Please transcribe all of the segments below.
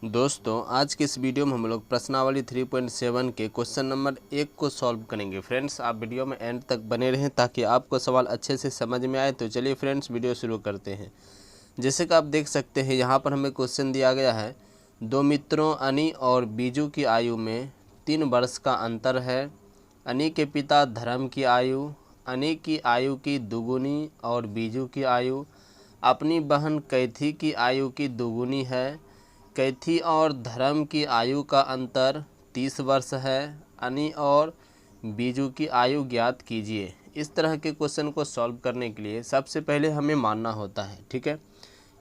दोस्तों आज के इस वीडियो में हम लोग प्रश्नावली 3.7 के क्वेश्चन नंबर 1 को सॉल्व करेंगे। फ्रेंड्स आप वीडियो में एंड तक बने रहें ताकि आपको सवाल अच्छे से समझ में आए। तो चलिए फ्रेंड्स वीडियो शुरू करते हैं। जैसे कि आप देख सकते हैं यहाँ पर हमें क्वेश्चन दिया गया है, दो मित्रों अनी और बीजू की आयु में 3 वर्ष का अंतर है। अनी के पिता धर्म की आयु अनी की आयु की दुगुनी और बीजू की आयु अपनी बहन कैथी की आयु की दुगुनी है। कैथी और धर्म की आयु का अंतर 30 वर्ष है। अनी और बीजू की आयु ज्ञात कीजिए। इस तरह के क्वेश्चन को सॉल्व करने के लिए सबसे पहले हमें मानना होता है, ठीक है।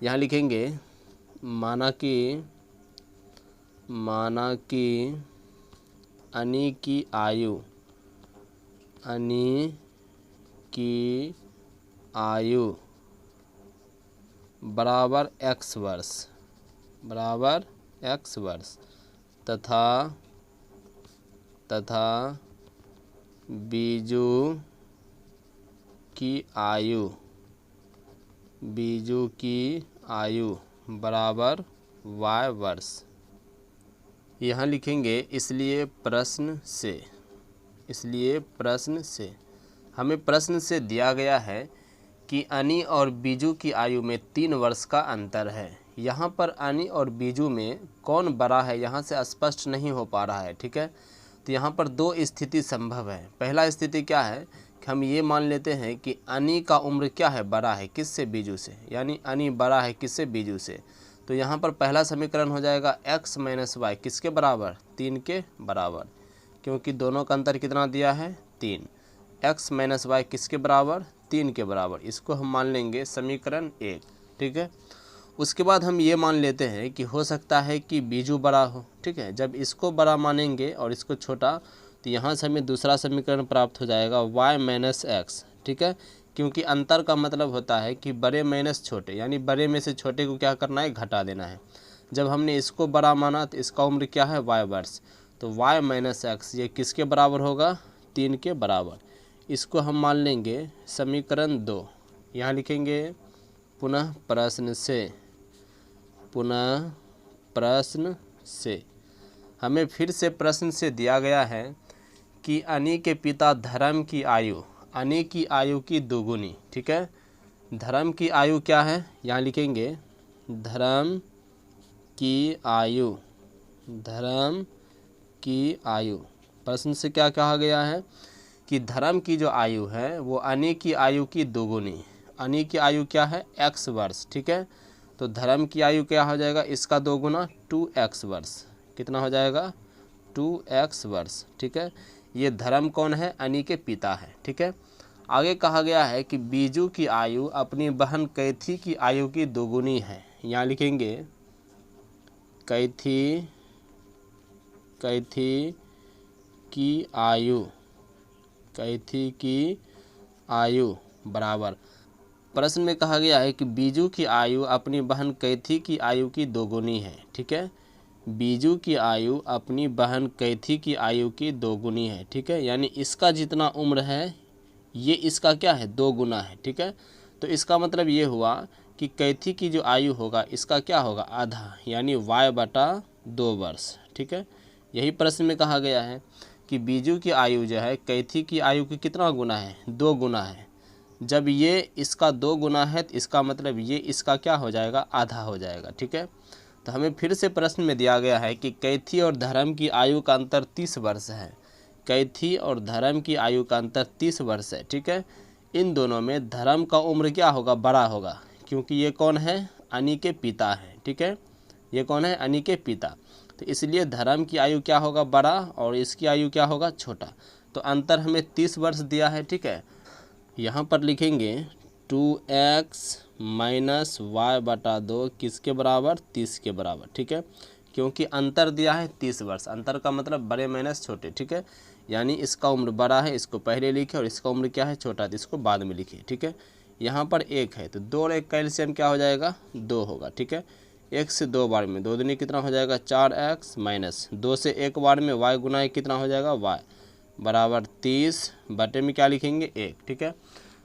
यहाँ लिखेंगे माना कि अनी की आयु बराबर x वर्ष तथा बीजू की आयु बराबर y वर्ष। यहाँ लिखेंगे इसलिए प्रश्न से हमें प्रश्न से दिया गया है कि अनी और बीजू की आयु में 3 वर्ष का अंतर है। यहाँ पर अनी और बीजू में कौन बड़ा है यहाँ से स्पष्ट नहीं हो पा रहा है, ठीक है। तो यहाँ पर दो स्थिति संभव है। पहला स्थिति क्या है कि हम ये मान लेते हैं कि अनी का उम्र क्या है, बड़ा है किससे, बीजू से, यानी अनी बड़ा है किससे, बीजू से। तो यहाँ पर पहला समीकरण हो जाएगा x माइनस वाई किसके बराबर, 3 के बराबर, क्योंकि दोनों का अंतर कितना दिया है, 3। x माइनस वाई किसके बराबर, 3 के बराबर। इसको हम मान लेंगे समीकरण 1, ठीक है। उसके बाद हम ये मान लेते हैं कि हो सकता है कि बीजू बड़ा हो, ठीक है। जब इसको बड़ा मानेंगे और इसको छोटा तो यहाँ से हमें दूसरा समीकरण प्राप्त हो जाएगा y माइनस एक्स, ठीक है। क्योंकि अंतर का मतलब होता है कि बड़े माइनस छोटे, यानी बड़े में से छोटे को क्या करना है, घटा देना है। जब हमने इसको बड़ा माना तो इसका उम्र क्या है, y वर्ष। तो y माइनस एक्स ये किसके बराबर होगा, 3 के बराबर। इसको हम मान लेंगे समीकरण 2। यहाँ लिखेंगे पुनः प्रश्न से हमें फिर से प्रश्न से दिया गया है कि अनी के पिता धर्म की आयु अनी की आयु की दोगुनी, ठीक है। धर्म की आयु क्या है, यहाँ लिखेंगे धर्म की आयु। प्रश्न से क्या कहा गया है कि धर्म की जो आयु है वो अनी की आयु की दोगुनी। अनी की आयु क्या है, x वर्ष, ठीक है। तो धर्म की आयु क्या हो जाएगा, इसका 2 गुना 2x वर्ष। कितना हो जाएगा, 2x वर्ष, ठीक है। ये धर्म कौन है, अनी के पिता है, ठीक है। आगे कहा गया है कि बीजू की आयु अपनी बहन कैथी की आयु की दोगुनी है। यहाँ लिखेंगे कैथी की आयु बराबर। प्रश्न में कहा गया है कि बीजू की आयु अपनी बहन कैथी की आयु की दोगुनी है, ठीक है। बीजू की आयु अपनी बहन कैथी की आयु की दोगुनी है, ठीक है। यानी इसका जितना उम्र है ये इसका क्या है, 2 गुना है, ठीक है। तो इसका मतलब ये हुआ कि कैथी की जो आयु होगा इसका क्या होगा, आधा, यानी y/2 वर्ष, ठीक है। यही प्रश्न में कहा गया है कि बीजू की आयु जो है कैथी की आयु की कितना गुना है, 2 गुना है। जब ये इसका 2 गुना है तो इसका मतलब ये इसका क्या हो जाएगा, आधा हो जाएगा, ठीक है। तो हमें फिर से प्रश्न में दिया गया है कि कैथी और धर्म की आयु का अंतर 30 वर्ष है। कैथी और धर्म की आयु का अंतर 30 वर्ष है, ठीक है। इन दोनों में धर्म का उम्र क्या होगा, बड़ा होगा, क्योंकि ये कौन है, अनी के पिता है, ठीक है। ये कौन है, अनी के पिता। तो इसलिए धर्म की आयु क्या होगा, बड़ा, और इसकी आयु क्या होगा, छोटा। तो अंतर हमें 30 वर्ष दिया है, ठीक है। यहाँ पर लिखेंगे 2x माइनस y/2 किसके बराबर, 30 के बराबर, ठीक है। क्योंकि अंतर दिया है 30 वर्ष, अंतर का मतलब बड़े माइनस छोटे, ठीक है। यानी इसका उम्र बड़ा है, इसको पहले लिखे, और इसका उम्र क्या है, छोटा, तो इसको बाद में लिखे, ठीक है। यहाँ पर 1 है तो 2 और 1 का एलसीएम क्या हो जाएगा, 2 होगा, ठीक है। 1 से 2 बार में 2 दूनी कितना हो जाएगा, 4x माइनस 2 से 1 बार में y गुना 1 कितना हो जाएगा, y बराबर 30 बटे में क्या लिखेंगे, 1, ठीक है।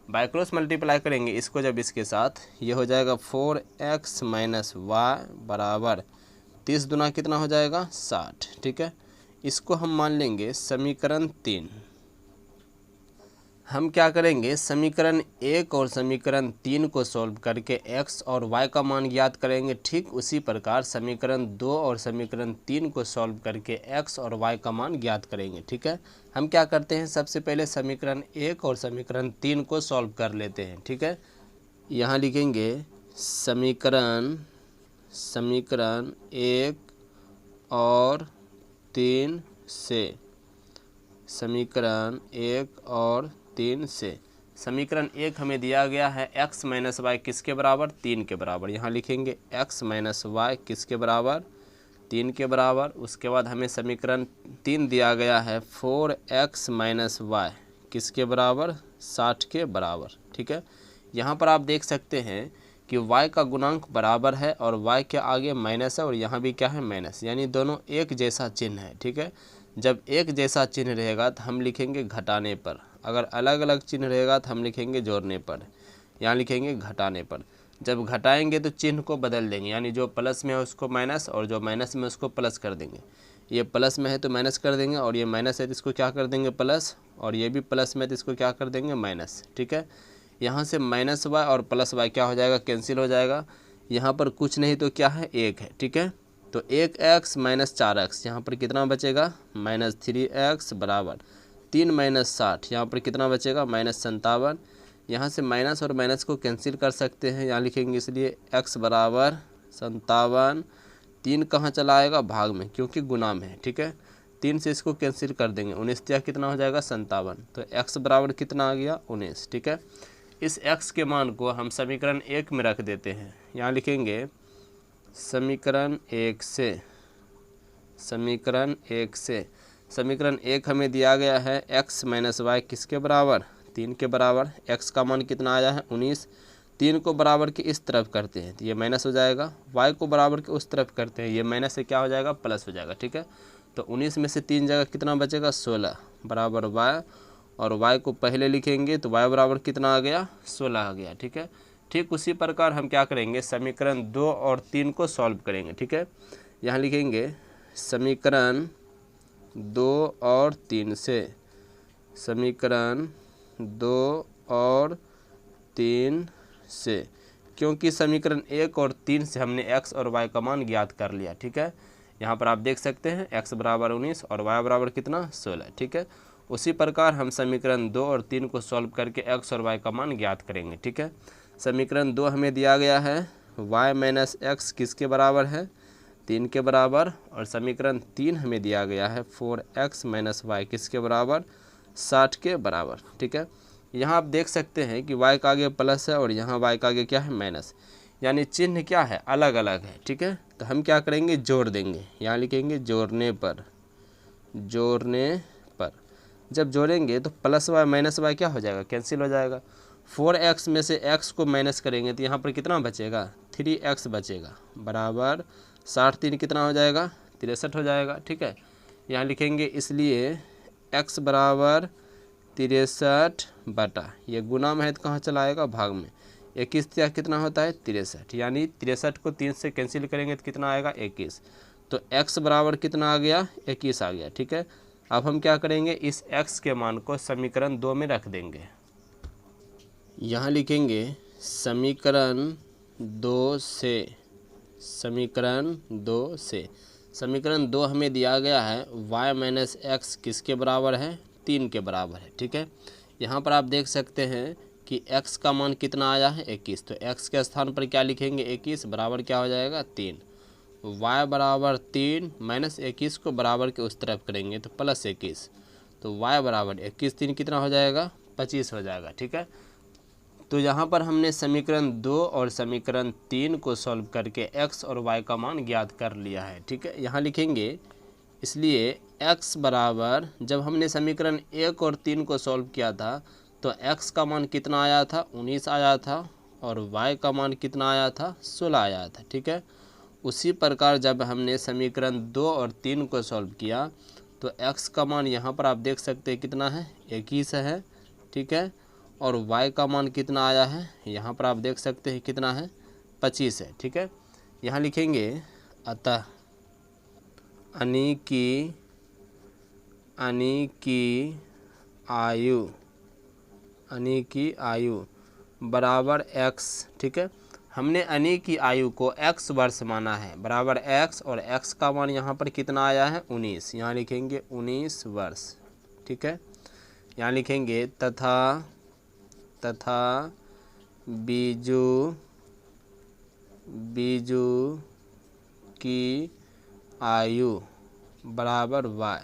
बाय क्रॉस मल्टीप्लाई करेंगे इसको जब इसके साथ, ये हो जाएगा 4x माइनस वाई बराबर 30 दूना कितना हो जाएगा 60, ठीक है। इसको हम मान लेंगे समीकरण 3। हम क्या करेंगे, समीकरण 1 और समीकरण 3 को सॉल्व करके x और y का मान ज्ञात करेंगे। ठीक उसी प्रकार समीकरण 2 और समीकरण 3 को सॉल्व करके x और y का मान ज्ञात करेंगे, ठीक है। हम क्या करते हैं, सबसे पहले समीकरण 1 और समीकरण 3 को सॉल्व कर लेते हैं, ठीक है। यहाँ लिखेंगे समीकरण 1 और 3 से, समीकरण 1 और 3 से। समीकरण 1 हमें दिया गया है x माइनस वाई किसके बराबर, 3 के बराबर। यहाँ लिखेंगे x माइनस वाई किसके बराबर, 3 के बराबर। उसके बाद हमें समीकरण 3 दिया गया है 4x माइनस वाई किसके बराबर, 60 के बराबर, ठीक है। यहाँ पर आप देख सकते हैं कि y का गुणांक बराबर है और y के आगे माइनस है और यहाँ भी क्या है माइनस, यानी दोनों एक जैसा चिन्ह है, ठीक है। जब एक जैसा चिन्ह रहेगा तो हम लिखेंगे घटाने पर, अगर अलग अलग चिन्ह रहेगा तो हम लिखेंगे जोड़ने पर, यहाँ लिखेंगे घटाने पर। जब घटाएंगे तो चिन्ह को बदल देंगे, यानी जो प्लस में है उसको माइनस और जो माइनस में उसको प्लस कर देंगे। ये प्लस में है तो माइनस कर देंगे और ये माइनस है तो इसको क्या कर देंगे प्लस, और ये भी प्लस में है तो इसको क्या कर देंगे माइनस, ठीक है। यहाँ से माइनस वाई और प्लस वाई क्या हो जाएगा, कैंसिल हो जाएगा। यहाँ पर कुछ नहीं तो क्या है, 1 है, ठीक है। तो 1x माइनस 4x, यहाँ पर कितना बचेगा माइनस 3x बराबर 3 माइनस 60, यहाँ पर कितना बचेगा माइनस 57। यहाँ से माइनस और माइनस को कैंसिल कर सकते हैं, यहाँ लिखेंगे इसलिए x बराबर 57। 3 कहाँ चला आएगा भाग में, क्योंकि गुना में है, ठीक है। 3 से इसको कैंसिल कर देंगे, 19 कितना हो जाएगा 57। तो x बराबर कितना आ गया 19, ठीक है। इस x के मान को हम समीकरण 1 में रख देते हैं, यहाँ लिखेंगे समीकरण 1 से, समीकरण 1 से। समीकरण 1 हमें दिया गया है x माइनस वाई किसके बराबर, 3 के बराबर। x का मान कितना आया है 19। 3 को बराबर के इस तरफ करते हैं तो ये माइनस हो जाएगा, y को बराबर के उस तरफ करते हैं, ये माइनस से क्या हो जाएगा प्लस हो जाएगा, ठीक है। तो 19 में से 3 जगह कितना बचेगा 16 बराबर y, और y को पहले लिखेंगे तो y बराबर कितना आ गया 16 आ गया, ठीक है। ठीक उसी प्रकार हम क्या करेंगे, समीकरण 2 और 3 को सॉल्व करेंगे, ठीक है। यहाँ लिखेंगे समीकरण 2 और 3 से, समीकरण 2 और 3 से, क्योंकि समीकरण 1 और 3 से हमने x और y का मान ज्ञात कर लिया, ठीक है। यहाँ पर आप देख सकते हैं x बराबर 19 और y बराबर कितना 16, ठीक है। उसी प्रकार हम समीकरण 2 और 3 को सॉल्व करके x और y का मान ज्ञात करेंगे, ठीक है। समीकरण 2 हमें दिया गया है y माइनस एक्स किसके बराबर है, 3 के बराबर। और समीकरण 3 हमें दिया गया है 4x माइनस वाई किसके बराबर, 60 के बराबर, ठीक है। यहाँ आप देख सकते हैं कि y का आगे प्लस है और यहाँ y का आगे क्या है माइनस, यानी चिन्ह क्या है अलग अलग है, ठीक है। तो हम क्या करेंगे जोड़ देंगे, यहाँ लिखेंगे जोड़ने पर, जोड़ने पर। जब जोड़ेंगे तो प्लस वाई माइनस वाई क्या हो जाएगा कैंसिल हो जाएगा। 4x में से x को माइनस करेंगे तो यहाँ पर कितना बचेगा 3x बचेगा बराबर 60, 3 कितना हो जाएगा 63 हो जाएगा, ठीक है। यहाँ लिखेंगे इसलिए x बराबर 63 बटा, ये गुना में है तो कहाँ चला आएगा भाग में, 21 कितना होता है 63, यानी 63 को 3 से कैंसिल करेंगे तो कितना आएगा 21। तो x बराबर कितना आ गया 21 आ गया, ठीक है। अब हम क्या करेंगे, इस x के मान को समीकरण 2 में रख देंगे। यहाँ लिखेंगे समीकरण 2 से, समीकरण 2 से। समीकरण 2 हमें दिया गया है y माइनस एक्स किसके बराबर है 3 के बराबर है, ठीक है। यहाँ पर आप देख सकते हैं कि x का मान कितना आया है 21, तो x के स्थान पर क्या लिखेंगे 21 बराबर क्या हो जाएगा 3, y बराबर 3 माइनस 21 को बराबर के उस तरफ करेंगे तो प्लस 21, तो y बराबर 21 3 कितना हो जाएगा 25 हो जाएगा, ठीक है। तो यहाँ पर हमने समीकरण 2 और समीकरण 3 को सॉल्व करके x और y का मान ज्ञात कर लिया है, ठीक है। यहाँ लिखेंगे इसलिए x बराबर, जब हमने समीकरण 1 और 3 को सॉल्व किया था तो x का मान कितना आया था 19 आया था और y का मान कितना आया था 16 आया था, ठीक है। उसी प्रकार जब हमने समीकरण 2 और 3 को सॉल्व किया तो x का मान यहाँ पर आप देख सकते हैं कितना है 21 है, ठीक है। और y का मान कितना आया है यहाँ पर आप देख सकते हैं कितना है 25 है, ठीक है। यहाँ लिखेंगे अतः अनि की आयु बराबर x, ठीक है। हमने अनि की आयु को x वर्ष माना है, बराबर x, और x का मान यहाँ पर कितना आया है 19, यहाँ लिखेंगे 19 वर्ष, ठीक है। यहाँ लिखेंगे तथा बीजू की आयु बराबर y।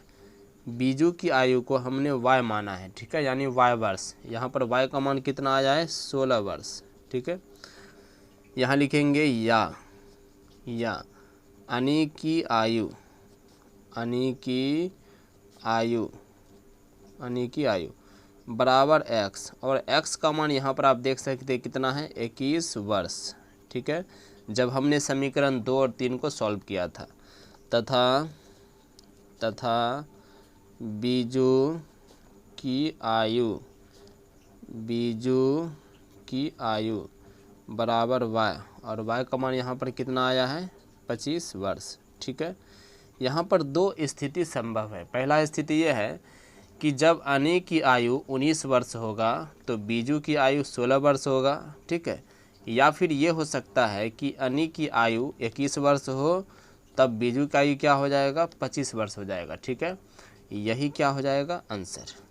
बीजू की आयु को हमने y माना है, ठीक है, यानी y वर्ष। यहाँ पर y का मान कितना आया है 16 वर्ष, ठीक है। यहाँ लिखेंगे या अनि की आयु बराबर x, और x का मान यहाँ पर आप देख सकते हैं कितना है 21 वर्ष, ठीक है, जब हमने समीकरण 2 और 3 को सॉल्व किया था। तथा बीजू की आयु बराबर y, और y का मान यहाँ पर कितना आया है 25 वर्ष, ठीक है। यहाँ पर दो स्थिति संभव है। पहला स्थिति यह है कि जब अनि की आयु 19 वर्ष होगा तो बीजू की आयु 16 वर्ष होगा, ठीक है। या फिर ये हो सकता है कि अनि की आयु 21 वर्ष हो, तब बीजू की आयु क्या हो जाएगा 25 वर्ष हो जाएगा, ठीक है। यही क्या हो जाएगा आंसर।